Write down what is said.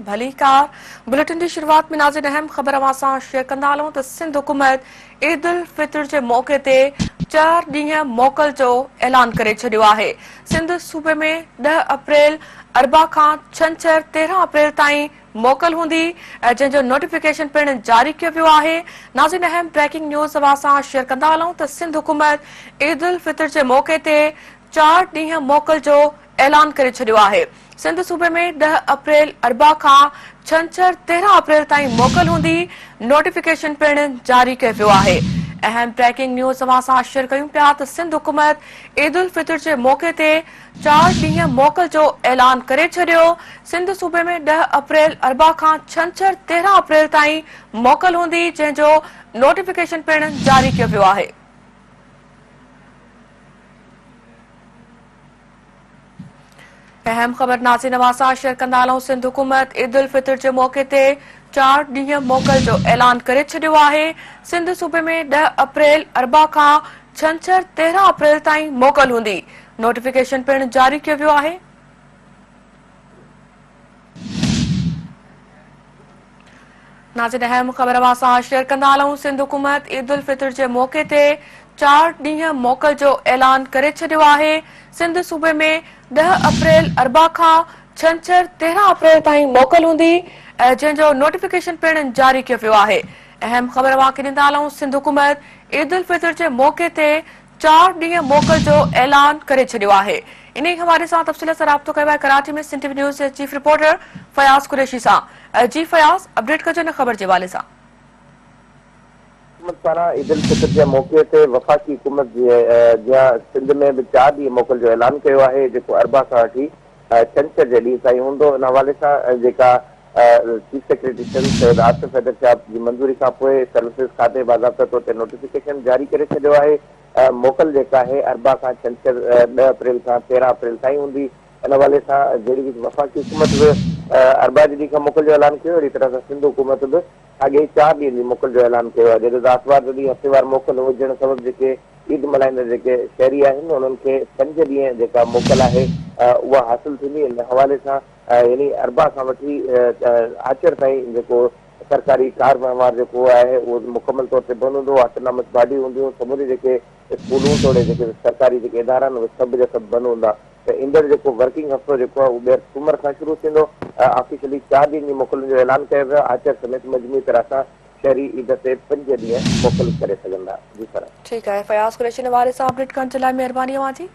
भलीकार bulletin की शुरुआत में नाज़रीन अहम ख़बर अवां शेयर कंदा हलूं त सिंध हुकूमत ईद उल फितर के मौके ते 4 ॾींहं मोकल जो ऐलान करे छॾियो आहे। सिंध सूबे में 10 अप्रैल अरबा खां छंछर 13 अप्रैल ताईं मोकल हूंदी, जंहिंजो नोटिफिकेशन पिण जारी कियो वियो आहे। नाज़रीन अहम ब्रेकिंग न्यूज़ अवां शेयर कंदा हलूं त सिंध हुकूमत ईद उल फितर के मौके ते 4 ॾींहं मोकल जो ऐलान करे छॾियो आहे। सिंध सूबे में 10 अप्रैल अरबा खां छंछर 13 अप्रैल ताईं मोकल हूंदी, नोटिफिकेशन पिण जारी कयो वियो आहे। अहम ब्रेकिंग न्यूज़ अवां शेयर कयूं पिया त सिंध हुकूमत ईद उल फितर के मौके ते 4 ॾींहं मोकल जो ऐलान करे छॾियो। सिंध सूबे में 10 अप्रैल अरबा खां छंछर 13 अप्रैल ताईं मोकल हूंदी, जंहिंजो नोटिफिकेशन पिण जारी कयो वियो आहे। अहम खबर नाज़रीन अवां शेयर कंदा हलूं। सिंध हुकूमत ईद उल फितर के मौके ते 4 ॾींहं मोकल जो ऐलान करे छॾियो आहे। सिंध सूबे में 10 अप्रैल अरबा खां छंछर 13 अप्रैल ताईं मोकल हूंदी, नोटिफिकेशन पिण जारी कयो वियो आहे। नाज़रीन अहम खबर अवां शेयर कंदा हलूं। सिंध हुकूमत ईद उल फितर के मौके ते 4 ॾींहं मोकल जो ऐलान करे छॾियो आहे। सिंध सूबे में 10 अप्रैल अरबा खां छंछर 13 अप्रैल ताईं मोकल हूंदी, जंहिंजो नोटिफिकेशन पिण जारी कयो वियो आहे। अहम खबर अवां खे ॾींदा हलूं। सिंध हुकूमत ईद उल फितर के मौके ते 4 ॾींहं मोकल जो ऐलान करे छॾियो आहे। इन हवाले सां तफ़सील सां राब्तो कयो आहे कराची में सिंध टीवी न्यूज़ जे चीफ रिपोर्टर फयाज़ कुरैशी सां। जी फयाज़, अपडेट कजो इन खबर के हवाले सां। ईद उल फितर के मौके ते वफ़ाक़ी हुकूमत सिंध में भी 4 ॾींहं मोकल जो ऐलान किया है, जो अरबा खां वठी छंछर के ॾींहं ताईं हूंदो। इन हवाले सां जेका चीफ सेक्रेटरी सिंध सैयद आसिफ हैदर साहब की मंजूरी खां पोइ सर्विसिस खाते बाज़ाब्ता तौर ते नोटिफिकेशन जारी करे छॾियो आहे। मोकल जेका है अरबा खां छंछर 10 अप्रैल खां 13 अप्रैल ताईं हूंदी। इन हवाले सां जहिड़ी वफ़ाक़ी हुकूमत भी अरबा जे ॾींहं खां मोकल जो ऐलान कियो, अहिड़ी तरह सां सिंध हुकूमत भी आगे 4 ॾींहं जी मोकल जो ऐलान किया है। जॾहिं आतवार जो ॾींहुं हफ़्तेवार मोकल हुजण सबब जेके ईद मल्हाईंदड़ जेके शहरी आहिनि उन्हनि खे 5 ॾींहं जेका मोकल आहे उहा हासिल थींदी। इन हवाले सां यानी अरबा खां वठी आचर ताईं जेको सरकारी कार वहिंवार जेको आहे उहो मुकमल तौर ते बंदि हूंदो। ऑटोनॉमस गाॾी हूंदियूं, समूरी जेके स्कूलूं तोड़े जेके सरकारी जेके इदारा आहिनि उहे सभु जा सभु बंदि हूंदा। त ईंदड़ जेको वर्किंग हफ़्तो जेको आहे उहो ॿीहर सूमर खां शुरू थींदो। ऑफिशियली 4 ॾींहनि जी मोकलुनि जो ऐलान कयो वियो। आचर समेत मजमूई तरह सां शहरी ईद ते 5 ॾींहं मोकल करे सघंदा। जी सर, ठीक है फयाज़ कुरैशी ने हवाले सां अपडेट करण जे लाइ महिरबानी अवां जी।